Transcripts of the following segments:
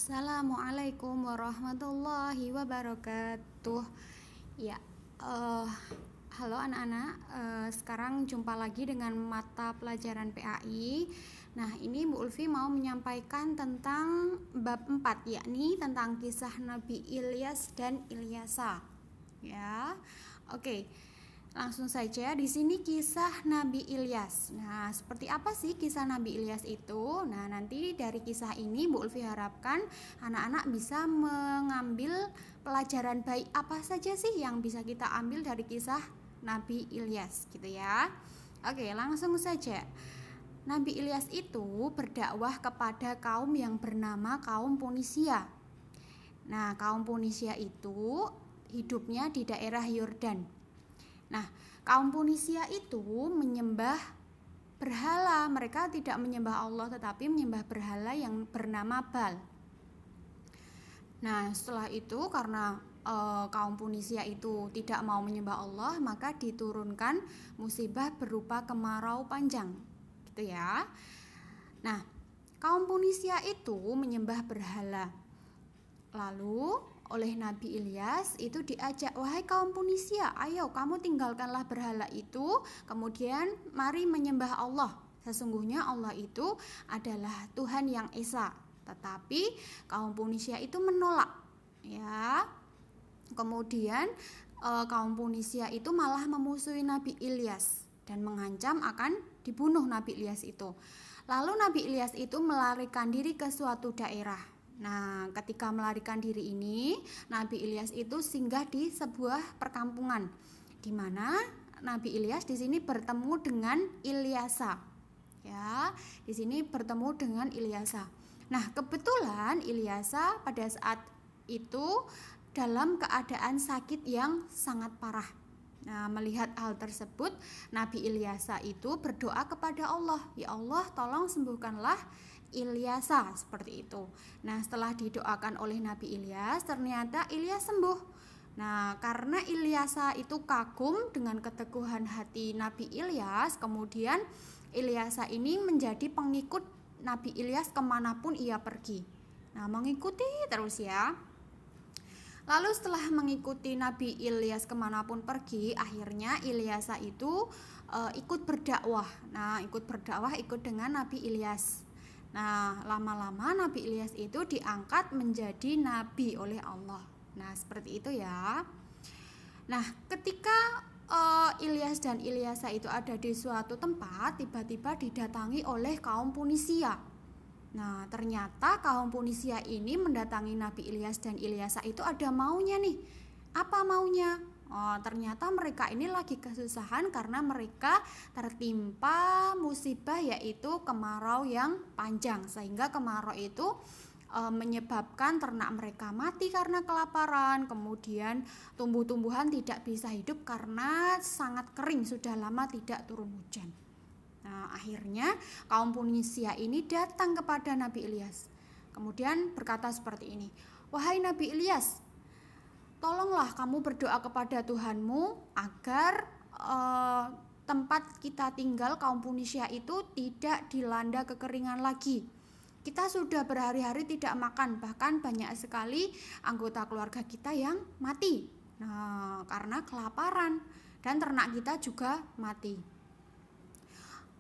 Assalamualaikum warahmatullahi wabarakatuh. Ya, halo anak-anak. Sekarang jumpa lagi dengan mata pelajaran PAI. Nah, ini Bu Ulfi mau menyampaikan tentang bab 4, yakni tentang kisah Nabi Ilyas dan Ilyasa. Ya, oke. Langsung saja, di sini kisah Nabi Ilyas. Nah, seperti apa sih kisah Nabi Ilyas itu? Nah, nanti dari kisah ini Bu Ulfi harapkan anak-anak bisa mengambil pelajaran baik apa saja sih yang bisa kita ambil dari kisah Nabi Ilyas, gitu ya. Oke, langsung saja. Nabi Ilyas itu berdakwah kepada kaum yang bernama kaum Punisia. Nah, kaum Punisia itu hidupnya di daerah Yordan. Nah, kaum Punisia itu menyembah berhala. Mereka tidak menyembah Allah tetapi menyembah berhala yang bernama Baal. Nah, setelah itu karena kaum Punisia itu tidak mau menyembah Allah, maka diturunkan musibah berupa kemarau panjang, gitu ya. Nah, kaum Punisia itu menyembah berhala. Lalu oleh Nabi Ilyas itu diajak, wahai kaum Punisia, ayo kamu tinggalkanlah berhala itu, kemudian mari menyembah Allah. Sesungguhnya Allah itu adalah Tuhan yang Esa. Tetapi kaum Punisia itu menolak, ya. Kemudian kaum Punisia itu malah memusuhi Nabi Ilyas dan mengancam akan dibunuh Nabi Ilyas itu. Lalu Nabi Ilyas itu melarikan diri ke suatu daerah. Nah, ketika melarikan diri ini, Nabi Ilyas itu singgah di sebuah perkampungan, di mana Nabi Ilyas di sini bertemu dengan Ilyasa. Ya, di sini bertemu dengan Ilyasa. Nah, kebetulan Ilyasa pada saat itu dalam keadaan sakit yang sangat parah. Nah, melihat hal tersebut, Nabi Ilyasa itu berdoa kepada Allah, ya Allah, tolong sembuhkanlah Ilyasa, seperti itu. Nah, setelah didoakan oleh Nabi Ilyas, ternyata Ilyas sembuh. Nah, karena Ilyasa itu kagum dengan keteguhan hati Nabi Ilyas, kemudian Ilyasa ini menjadi pengikut Nabi Ilyas kemanapun ia pergi. Nah, mengikuti terus ya. Lalu setelah mengikuti Nabi Ilyas kemanapun pergi, akhirnya Ilyasa itu ikut berdakwah. Nah, ikut dengan Nabi Ilyas. Nah, lama-lama Nabi Ilyas itu diangkat menjadi nabi oleh Allah. Nah, seperti itu ya. Nah, ketika Ilyas dan Ilyasa itu ada di suatu tempat, tiba-tiba didatangi oleh kaum Punisia. Nah, ternyata kaum Punisia ini mendatangi Nabi Ilyas dan Ilyasa itu ada maunya nih. Apa maunya? Oh, ternyata mereka ini lagi kesusahan karena mereka tertimpa musibah, yaitu kemarau yang panjang, sehingga kemarau itu menyebabkan ternak mereka mati karena kelaparan. Kemudian tumbuh-tumbuhan tidak bisa hidup karena sangat kering, sudah lama tidak turun hujan. Nah, akhirnya kaum Punisia ini datang kepada Nabi Ilyas. Kemudian berkata seperti ini, wahai Nabi Ilyas, tolonglah kamu berdoa kepada Tuhanmu agar tempat kita tinggal kaum Punisia itu tidak dilanda kekeringan lagi. Kita sudah berhari-hari tidak makan, bahkan banyak sekali anggota keluarga kita yang mati. Nah, karena kelaparan, dan ternak kita juga mati.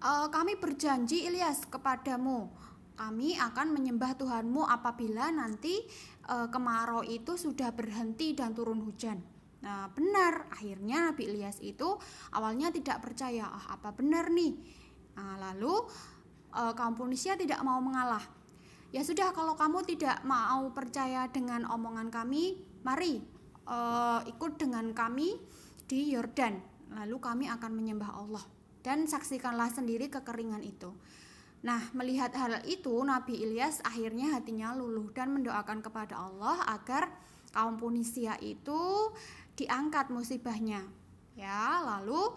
Kami berjanji Ilyas kepadamu, kami akan menyembah Tuhanmu apabila nanti kemarau itu sudah berhenti dan turun hujan. Nah, benar, akhirnya Nabi Ilyas itu awalnya tidak percaya, apa benar nih. Nah, lalu kaum Punisia tidak mau mengalah. Ya sudah, kalau kamu tidak mau percaya dengan omongan kami, mari ikut dengan kami di Yordan, lalu kami akan menyembah Allah dan saksikanlah sendiri kekeringan itu. Nah, melihat hal itu, Nabi Ilyas akhirnya hatinya luluh dan mendoakan kepada Allah agar kaum Punisia itu diangkat musibahnya. Ya, lalu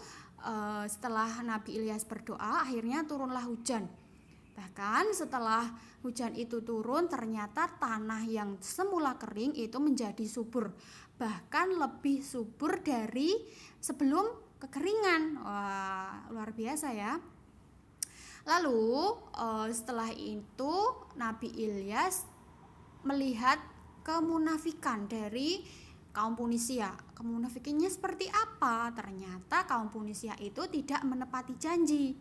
setelah Nabi Ilyas berdoa, akhirnya turunlah hujan. Bahkan setelah hujan itu turun, ternyata tanah yang semula kering itu menjadi subur. Bahkan lebih subur dari sebelum kekeringan. Wah, luar biasa ya. Lalu setelah itu Nabi Ilyas melihat kemunafikan dari kaum Punisia. Kemunafikannya seperti apa? Ternyata kaum Punisia itu tidak menepati janji.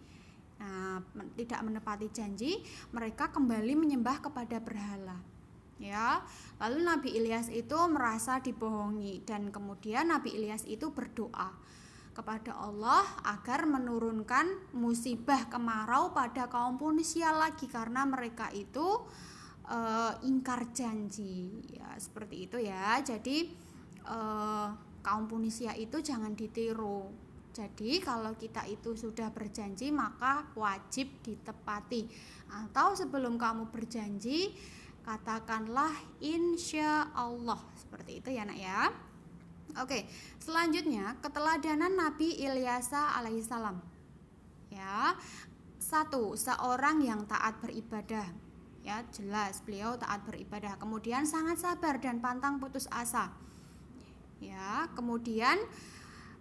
Nah, tidak menepati janji, mereka kembali menyembah kepada berhala. Ya, lalu Nabi Ilyas itu merasa dibohongi dan kemudian Nabi Ilyas itu berdoa kepada Allah agar menurunkan musibah kemarau pada kaum Punisia lagi karena mereka itu ingkar janji. Ya, seperti itu ya. Jadi kaum Punisia itu jangan ditiru. Jadi kalau kita itu sudah berjanji maka wajib ditepati. Atau sebelum kamu berjanji katakanlah insya Allah. Seperti itu ya nak ya. Oke, selanjutnya keteladanan Nabi Ilyasa alaihissalam. Ya, satu, seorang yang taat beribadah. Ya, jelas beliau taat beribadah. Kemudian sangat sabar dan pantang putus asa. Ya, kemudian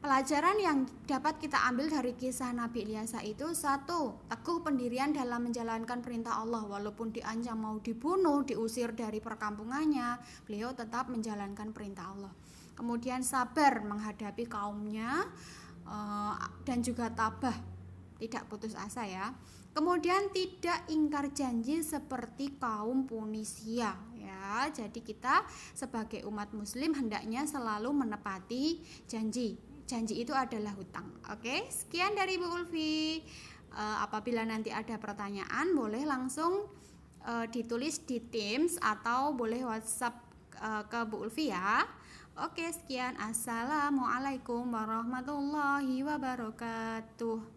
pelajaran yang dapat kita ambil dari kisah Nabi Ilyasa itu, satu, teguh pendirian dalam menjalankan perintah Allah. Walaupun diancam mau dibunuh, diusir dari perkampungannya, beliau tetap menjalankan perintah Allah. Kemudian sabar menghadapi kaumnya dan juga tabah, tidak putus asa ya. Kemudian tidak ingkar janji seperti kaum Punisia ya. Jadi kita sebagai umat muslim hendaknya selalu menepati janji. Janji itu adalah hutang. Oke, sekian dari Bu Ulfi. Apabila nanti ada pertanyaan boleh langsung ditulis di Teams atau boleh WhatsApp ke Bu Ulfi ya. Oke, sekian. Assalamualaikum warahmatullahi wabarakatuh.